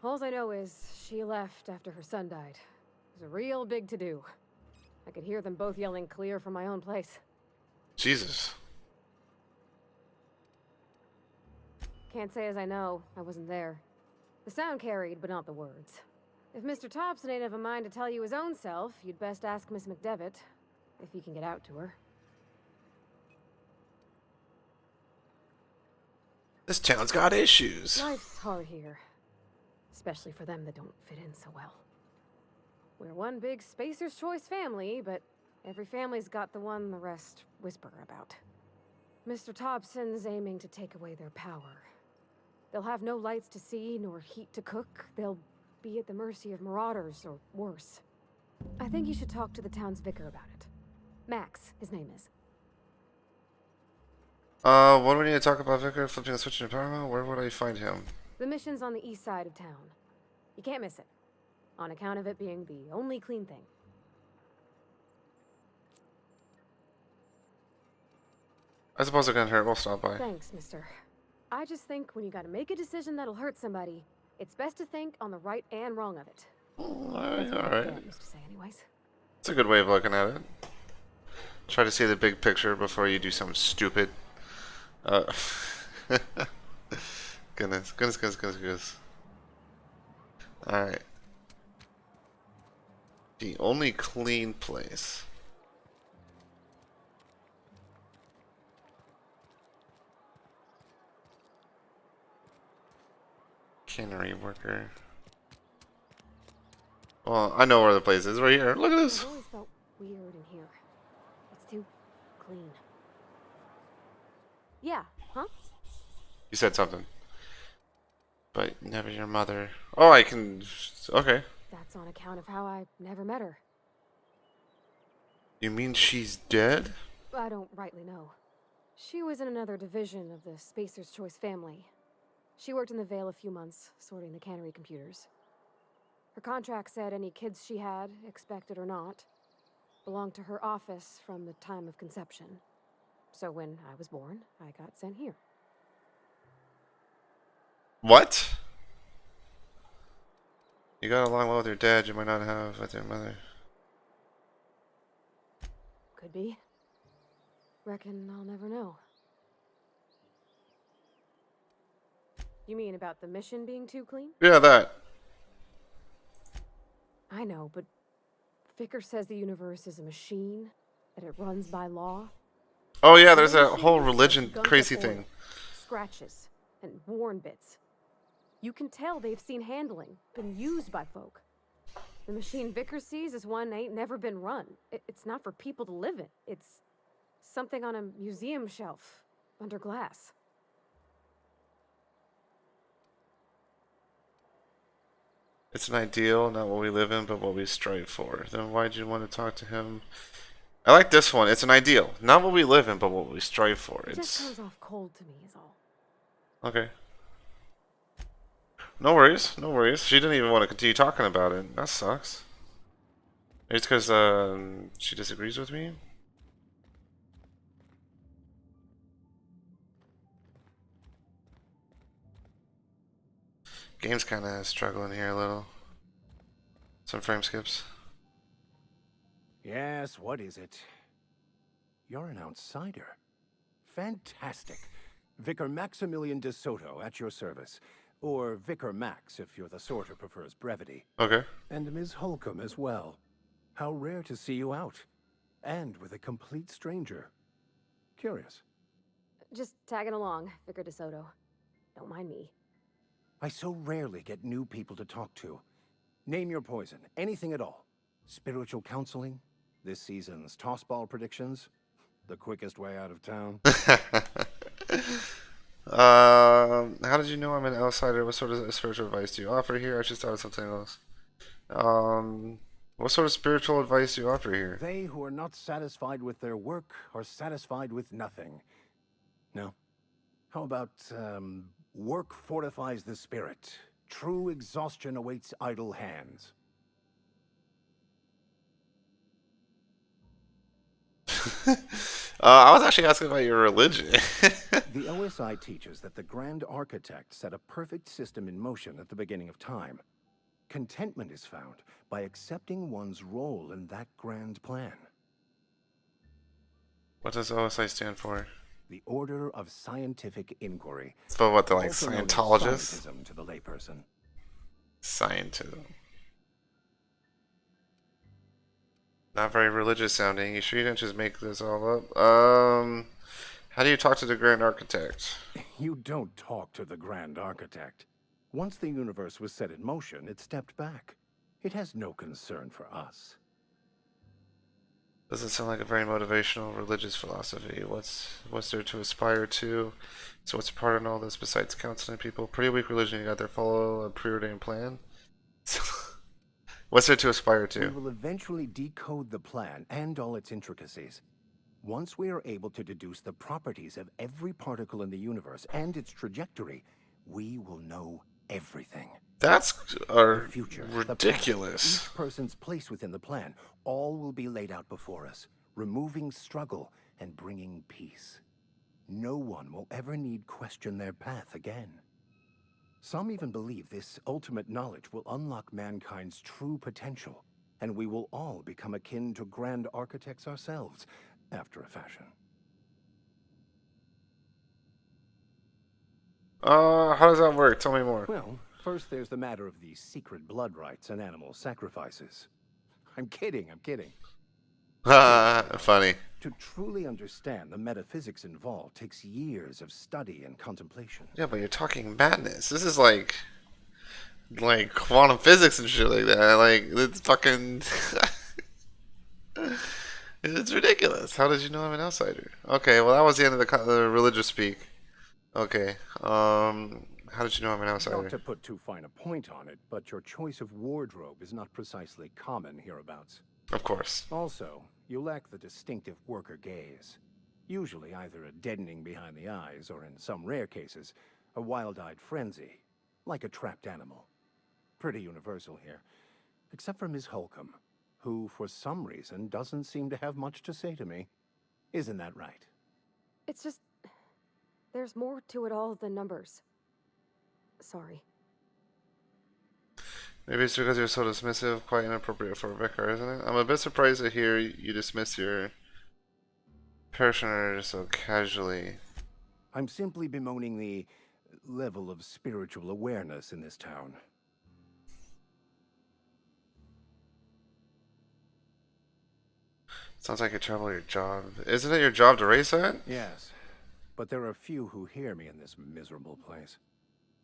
Speaker 6: All I know is she left after her son died. It was a real big to-do. I could hear them both yelling clear from my own place.
Speaker 1: Jesus.
Speaker 6: Can't say as I know. I wasn't there. The sound carried, but not the words. If Mr. Thompson ain't of a mind to tell you his own self, you'd best ask Miss McDevitt. if he can get out to her.
Speaker 1: This town's got issues.
Speaker 6: Life's hard here, especially for them that don't fit in so well. We're one big Spacer's Choice family, but every family's got the one the rest whisper about. Mr. Thompson's aiming to take away their power. They'll have no lights to see, nor heat to cook. They'll be at the mercy of marauders, or worse. I think you should talk to the town's vicar about it. Max, his name is.
Speaker 1: What do we need to talk about, Vicar? Flipping the switch in Paramount? Where would I find him?
Speaker 6: The mission's on the east side of town. You can't miss it, on account of it being the only clean thing.
Speaker 1: I suppose it can't hurt. We'll stop by.
Speaker 6: Thanks, mister. I just think when you gotta make a decision that'll hurt somebody, it's best to think on the right and wrong of it.
Speaker 1: Alright,
Speaker 6: That's what my
Speaker 1: alright.
Speaker 6: dad used to say anyways.
Speaker 1: It's a good way of looking at it. Try to see the big picture before you do something stupid. Goodness. Alright. The only clean place. Cannery worker. Well, I know where the place is. Right here. Look at this.
Speaker 6: I've always felt weird in here. It's too clean. Yeah, huh?
Speaker 1: You said something. But never your mother. Oh, I can... Okay.
Speaker 6: That's on account of how I never met her.
Speaker 1: You mean she's dead?
Speaker 6: I don't rightly know. She was in another division of the Spacer's Choice family. She worked in the Vale a few months, sorting the cannery computers. Her contract said any kids she had, expected or not, belonged to her office from the time of conception. So when I was born, I got sent here.
Speaker 1: What? You got along well with your dad, you might not have with your mother.
Speaker 6: Could be. Reckon I'll never know. You mean about the mission being too clean?
Speaker 1: Yeah, that.
Speaker 6: I know, but Vicker says the universe is a machine, that it runs by law.
Speaker 1: Oh yeah, there's that whole religion crazy thing.
Speaker 6: Scratches and worn bits. You can tell they've seen handling, been used by folk. The machine Vicker sees is one ain't never been run. It's not for people to live in. It's something on a museum shelf, under glass.
Speaker 1: It's an ideal, not what we live in, but what we strive for. Then why'd you want to talk to him? I like this one. It's an ideal, not what we live in, but what we strive for.
Speaker 6: It just
Speaker 1: It's
Speaker 6: comes off cold to me, is all.
Speaker 1: okay. No worries, no worries. She didn't even want to continue talking about it. That sucks. Maybe it's because she disagrees with me. Game's kind of struggling here a little. Some frame skips.
Speaker 9: Yes, what is it? You're an outsider. Fantastic. Vicar Maximilian de Soto at your service. Or Vicar Max if you're the sort who prefers brevity.
Speaker 1: Okay.
Speaker 9: And Ms. Holcomb as well. How rare to see you out. And with a complete stranger. Curious.
Speaker 6: Just tagging along, Vicar DeSoto. Don't mind me.
Speaker 9: I so rarely get new people to talk to. Name your poison, anything at all. Spiritual counseling, this season's tossball predictions, the quickest way out of town.
Speaker 1: How did you know I'm an outsider? What sort of spiritual advice do you offer here? I should start with something else. What sort of spiritual advice do you offer here?
Speaker 9: They who are not satisfied with their work are satisfied with nothing. No. How about, work fortifies the spirit. True exhaustion awaits idle hands.
Speaker 1: I was actually asking about your religion.
Speaker 9: The OSI teaches that the Grand Architect set a perfect system in motion at the beginning of time. Contentment is found by accepting one's role in that grand plan.
Speaker 1: What does OSI stand for?
Speaker 9: The Order of Scientific Inquiry.
Speaker 1: So what, they're like
Speaker 9: Also known as
Speaker 1: Scientologists?
Speaker 9: scientism to the layperson.
Speaker 1: Scientism. Not very religious sounding. You sure you didn't just make this all up? How do you talk to the Grand Architect?
Speaker 9: You don't talk to the Grand Architect. Once the universe was set in motion, it stepped back. It has no concern for us.
Speaker 1: Doesn't sound like a very motivational religious philosophy. What's there to aspire to? So what's the part in all this besides counseling people? Pretty weak religion. You got there. Follow a preordained plan. What's there to aspire
Speaker 9: We
Speaker 1: to?
Speaker 9: will eventually decode the plan and all its intricacies. Once we are able to deduce the properties of every particle in the universe and its trajectory, we will know everything.
Speaker 1: That's
Speaker 9: The future, the past,
Speaker 1: ridiculous.
Speaker 9: each person's place within the plan, all will be laid out before us, removing struggle and bringing peace. No one will ever need question their path again. Some even believe this ultimate knowledge will unlock mankind's true potential, and we will all become akin to grand architects ourselves, after a fashion.
Speaker 1: How does that work? Tell me more.
Speaker 9: Well, first there's the matter of the secret blood rites and animal sacrifices. I'm kidding.
Speaker 1: Funny.
Speaker 9: To truly understand the metaphysics involved takes years of study and contemplation.
Speaker 1: Yeah, but you're talking madness. This is like quantum physics and shit like that. Like, it's fucking it's ridiculous. How did you know I'm an outsider? Okay, well that was the end of the religious speak. Okay. How did you know I'm an
Speaker 9: Not
Speaker 1: outsider?
Speaker 9: to put too fine a point on it, but your choice of wardrobe is not precisely common hereabouts.
Speaker 1: Of course.
Speaker 9: Also, you lack the distinctive worker gaze. Usually either a deadening behind the eyes, or in some rare cases, a wild-eyed frenzy, like a trapped animal. Pretty universal here, except for Ms. Holcomb, who, for some reason, doesn't seem to have much to say to me. Isn't that right?
Speaker 6: It's just. There's more to it all than numbers. Sorry.
Speaker 1: Maybe it's because you're so dismissive, quite inappropriate for a vicar, isn't it? I'm a bit surprised to hear you dismiss your parishioners so casually.
Speaker 9: I'm simply bemoaning the level of spiritual awareness in this town.
Speaker 1: Sounds like you trouble your job. Isn't it your job to raise that?
Speaker 9: Yes, but there are few who hear me in this miserable place.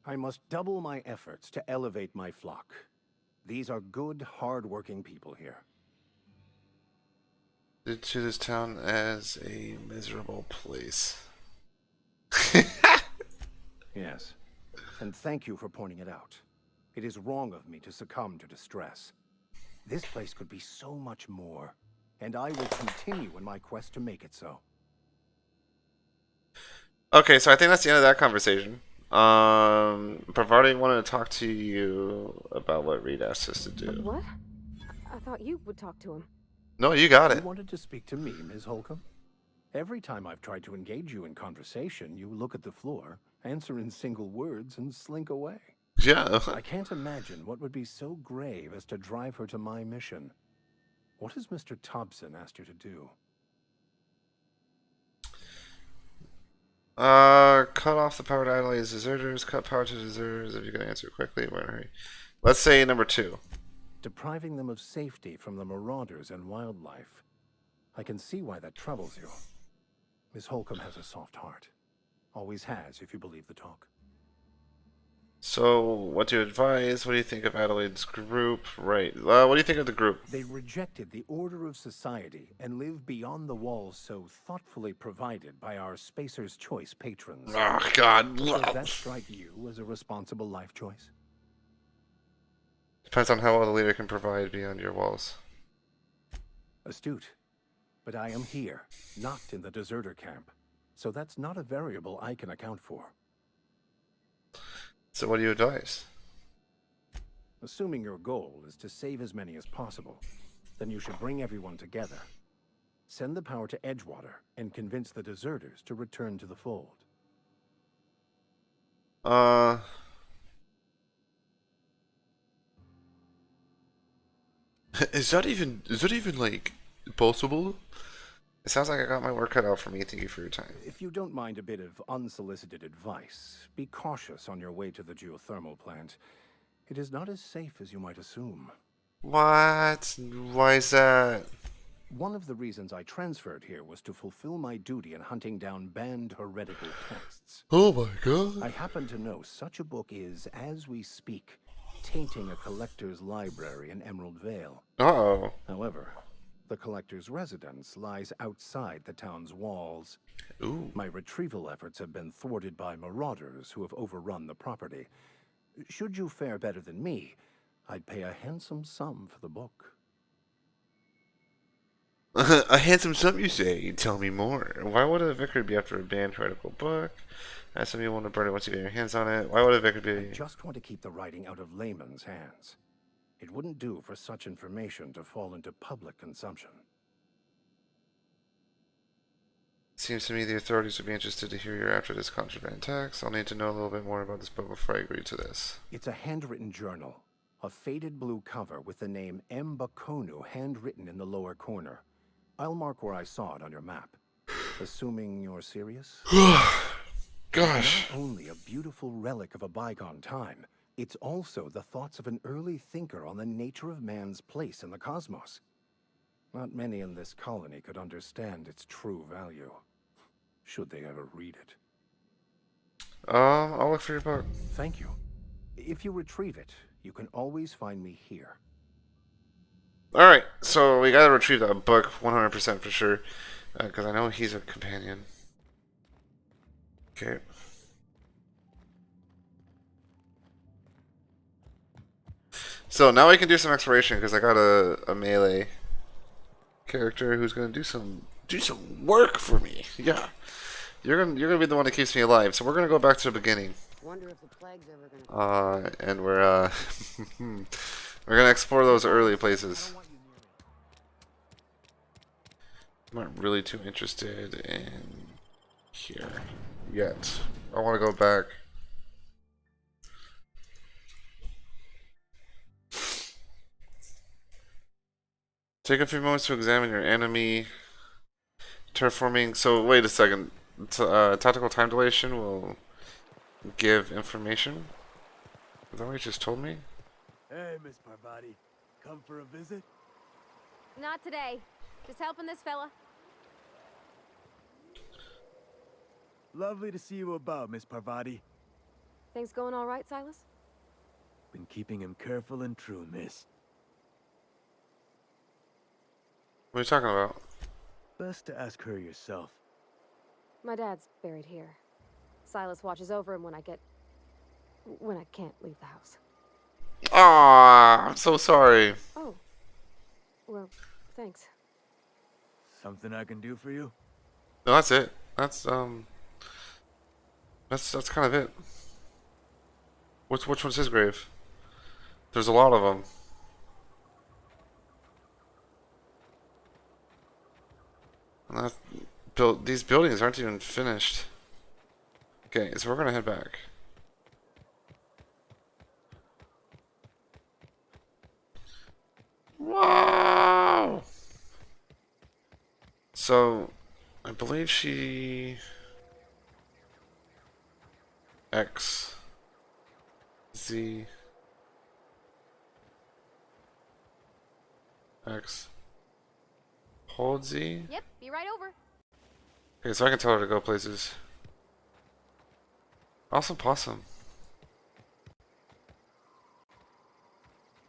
Speaker 9: I must double my efforts to elevate my flock. These are good, hard-working people here.
Speaker 1: To this town as a miserable place.
Speaker 9: Yes, and thank you for pointing it out. It is wrong of me to succumb to distress. This place could be so much more, and I will continue in my quest to make it so.
Speaker 1: Okay, so I think that's the end of that conversation. Parvati wanted to talk to you about what Reed asked us to do.
Speaker 6: What? I thought you would talk to him.
Speaker 1: No, you got
Speaker 9: You
Speaker 1: it.
Speaker 9: wanted to speak to me, Ms. Holcomb? Every time I've tried to engage you in conversation, you look at the floor, answer in single words, and slink away.
Speaker 1: Yeah.
Speaker 9: I can't imagine what would be so grave as to drive her to my mission. What has Mr. Thompson asked you to do?
Speaker 1: Cut off the power to Adelaide's deserters. Cut power to deserters. If you can answer quickly, we're in a hurry. Let's say number 2.
Speaker 9: Depriving them of safety from the marauders and wildlife. I can see why that troubles you. Miss Holcomb has a soft heart. Always has, if you believe the talk.
Speaker 1: So, what do you advise? What do you think of Adelaide's group? Right. What do you think of the group?
Speaker 9: They rejected the order of society and live beyond the walls so thoughtfully provided by our Spacer's Choice patrons.
Speaker 1: Oh, God.
Speaker 9: Does that strike you as a responsible life choice?
Speaker 1: Depends on how well the leader can provide beyond your walls.
Speaker 9: Astute. But I am here, not in the deserter camp. So that's not a variable I can account for.
Speaker 1: So, what do you advise?
Speaker 9: Assuming your goal is to save as many as possible, then you should bring everyone together. Send the power to Edgewater and convince the deserters to return to the fold.
Speaker 1: Is that even like possible? It sounds like I got my work cut out for me. Thank you for your time.
Speaker 9: If you don't mind a bit of unsolicited advice, be cautious on your way to the geothermal plant. It is not as safe as you might assume.
Speaker 1: What? Why is that?
Speaker 9: One of the reasons I transferred here was to fulfill my duty in hunting down banned heretical texts.
Speaker 1: Oh my god.
Speaker 9: I happen to know such a book is, as we speak, tainting a collector's library in Emerald Vale.
Speaker 1: Uh-oh.
Speaker 9: However, the collector's residence lies outside the town's walls.
Speaker 1: Ooh.
Speaker 9: My retrieval efforts have been thwarted by marauders who have overrun the property. Should you fare better than me, I'd pay a handsome sum for the book.
Speaker 1: A handsome sum, you say? Tell me more. Why would a vicar be after a banned heretical book? As some people want to burn it once you get your hands on it. Why would a vicar be...
Speaker 9: I just want to keep the writing out of layman's hands. It wouldn't do for such information to fall into public consumption.
Speaker 1: Seems to me the authorities would be interested to hear you're after this contraband text. I'll need to know a little bit more about this book before I agree to this.
Speaker 9: It's a handwritten journal. A faded blue cover with the name Mbakonu handwritten in the lower corner. I'll mark where I saw it on your map. Assuming you're serious?
Speaker 1: Gosh.
Speaker 9: Not only a beautiful relic of a bygone time, it's also the thoughts of an early thinker on the nature of man's place in the cosmos. Not many in this colony could understand its true value, should they ever read it.
Speaker 1: I'll look for your book.
Speaker 9: Thank you. If you retrieve it, you can always find me here.
Speaker 1: Alright, so we gotta retrieve that book 100% for sure. Because I know he's a companion. Okay. So now we can do some exploration because I got a melee character who's gonna do some work for me. Yeah. You're gonna be the one that keeps me alive. So we're gonna go back to the beginning.
Speaker 10: Wonder if the plague's ever gonna
Speaker 1: And we're we're gonna explore those early places. I'm not really too interested in here yet. I want to go back. Take a few moments to examine your enemy. Terraforming. So wait a second. Tactical time dilation will give information. Is that what you just told me?
Speaker 4: Hey, Miss Parvati. Come for a visit?
Speaker 6: Not today. Just helping this fella.
Speaker 4: Lovely to see you about, Miss Parvati.
Speaker 6: Things going all right, Silas?
Speaker 4: Been keeping him careful and true, miss.
Speaker 1: What are you talking about?
Speaker 4: Best to ask her yourself.
Speaker 6: My dad's buried here. Silas watches over him when I can't leave the house.
Speaker 1: Ah, I'm so sorry.
Speaker 6: Oh. Well, thanks.
Speaker 4: Something I can do for you?
Speaker 1: No, that's it. That's kind of it. Which one's his grave? There's a lot of them. And these buildings aren't even finished. Okay, so we're gonna head back. Wow. So, I believe she X Z X hold Z.
Speaker 6: Yep, be right over.
Speaker 1: Okay, so I can tell her to go places. Awesome possum.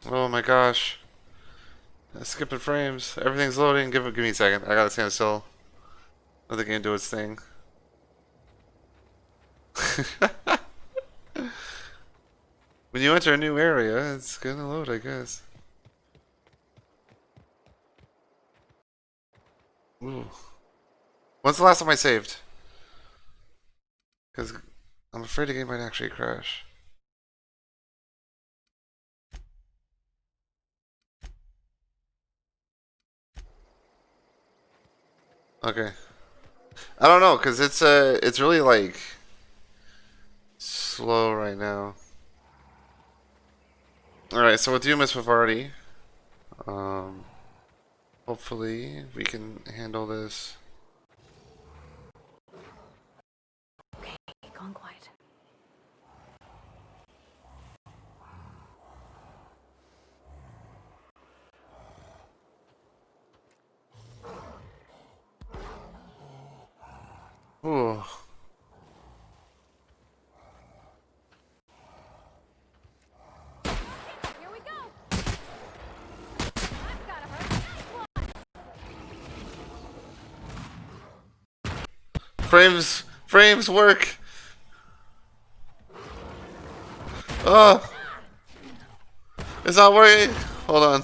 Speaker 1: Oh my gosh. Skipping frames. Everything's loading. Give me a second. I gotta stand still. Let the game do its thing. When you enter a new area, it's gonna load, I guess. Ooh. When's the last time I saved? Because I'm afraid the game might actually crash. Okay. I don't know, because it's really like slow right now. Alright, so with you, Miss Vivardi, hopefully we can handle this.
Speaker 6: Okay, gone quiet.
Speaker 1: Ooh.
Speaker 6: Here we go. That's gotta hurt. Nice one.
Speaker 1: Frames work. Oh, it's not working. Hold on.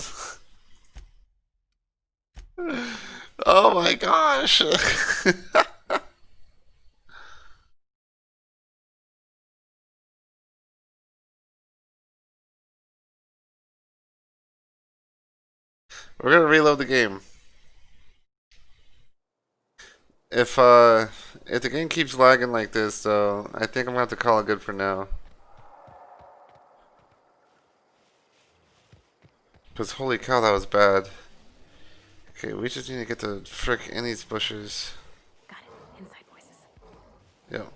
Speaker 1: Oh my gosh. We're gonna reload the game. If the game keeps lagging like this, though, I think I'm gonna have to call it good for now. Cause holy cow, that was bad. Okay, we just need to get the frick in these bushes.
Speaker 6: Got it. Inside voices.
Speaker 1: Yep,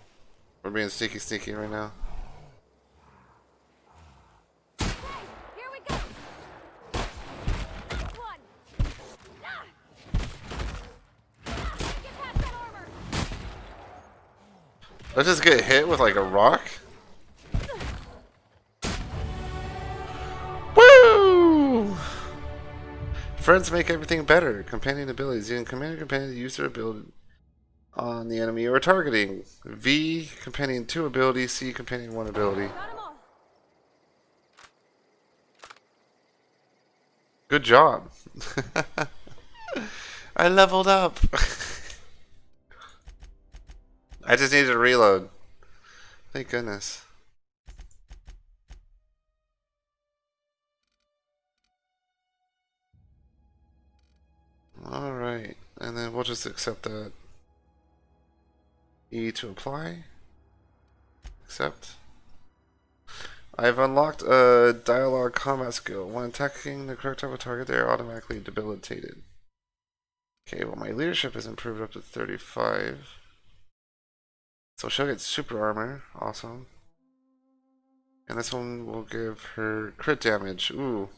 Speaker 1: we're being sneaky right now.
Speaker 6: Okay, here we go. Nice one. Ah! Ah, get past that armor.
Speaker 1: Let's just get hit with like a rock. Woo! Friends make everything better. Companion abilities. Using companion to use their ability on the enemy or targeting. V, companion 2 ability. C, companion 1 ability.
Speaker 6: Got 'em all.
Speaker 1: Good job. I leveled up. I just needed to reload. Thank goodness. Alright, and then we'll just accept that. E to apply. Accept. I've unlocked a dialogue combat skill. When attacking the correct type of target, they are automatically debilitated. Okay, well my leadership is improved up to 35. So she'll get super armor. Awesome. And this one will give her crit damage. Ooh.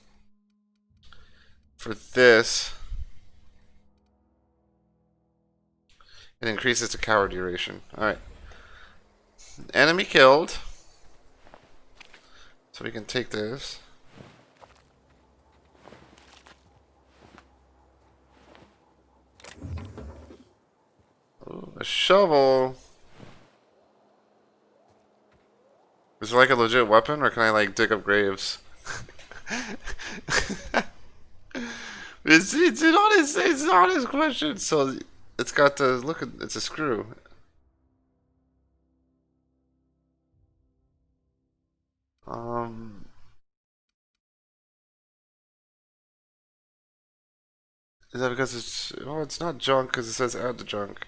Speaker 1: For this, it increases the cower duration. Alright. Enemy killed. So we can take this. Ooh, a shovel. Is it like a legit weapon, or can I like dig up graves? It's an honest question. So it's got the look. It's a screw. Is that because it's... Oh, it's not junk because it says add to junk.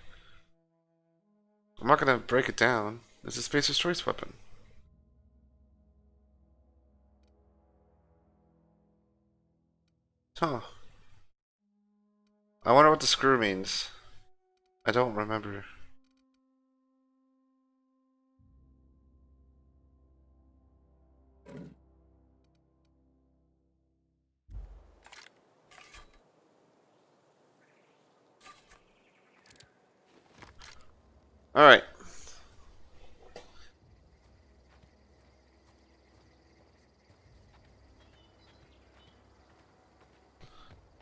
Speaker 1: I'm not going to break it down. It's a Spacer's Choice weapon. Huh. I wonder what the screw means. I don't remember. Alright.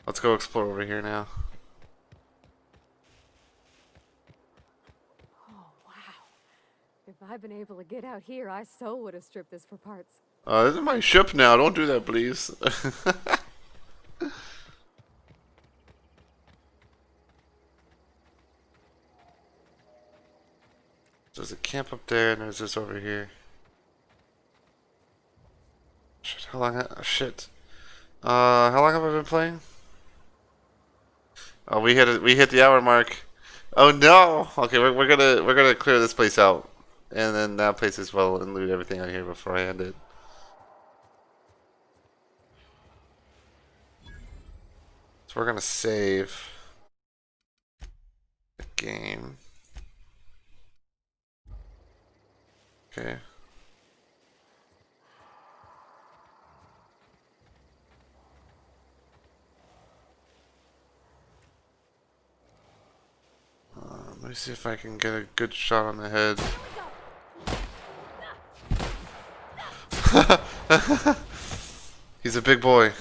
Speaker 1: Let's go explore over here now.
Speaker 6: Oh, wow. If I'd been able to get out here, I so would have stripped this for parts.
Speaker 1: This is my ship now. Don't do that, please. There's a camp up there, and there's this over here. Shit, how long? Shit. How long have I been playing? Oh, we hit the hour mark. Oh no! Okay, we're gonna clear this place out, and then that place as well, and loot everything out here before I end it. So we're gonna save the game. Okay. Let me see if I can get a good shot on the head. He's a big boy.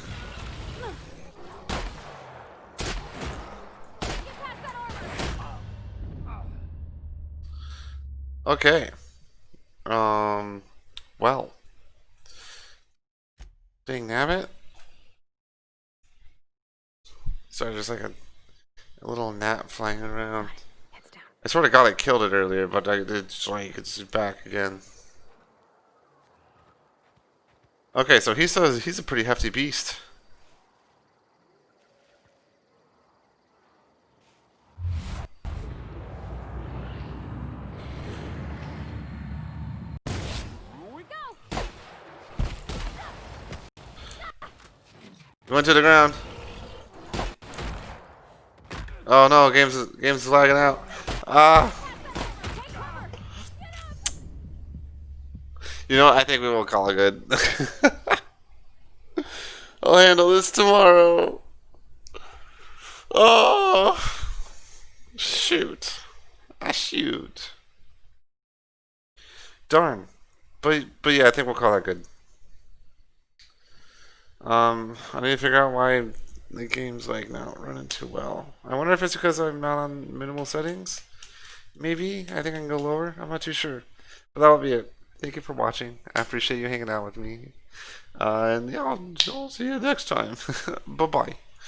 Speaker 1: Okay. Well. Dang nabbit. Sorry, just like a little gnat flying around. I sort of got it, killed it earlier, but it's like it's back again. Okay, so he says he's a pretty hefty beast. He went to the ground. Oh no, game's lagging out. Ah. You know, I think we will call it good. I'll handle this tomorrow. Oh, shoot. Shoot. Darn. But yeah, I think we'll call that good. I need to figure out why the game's like not running too well. I wonder if it's because I'm not on minimal settings. Maybe. I think I can go lower. I'm not too sure. But that'll be it. Thank you for watching. I appreciate you hanging out with me. And yeah, I'll see you next time. Bye-bye.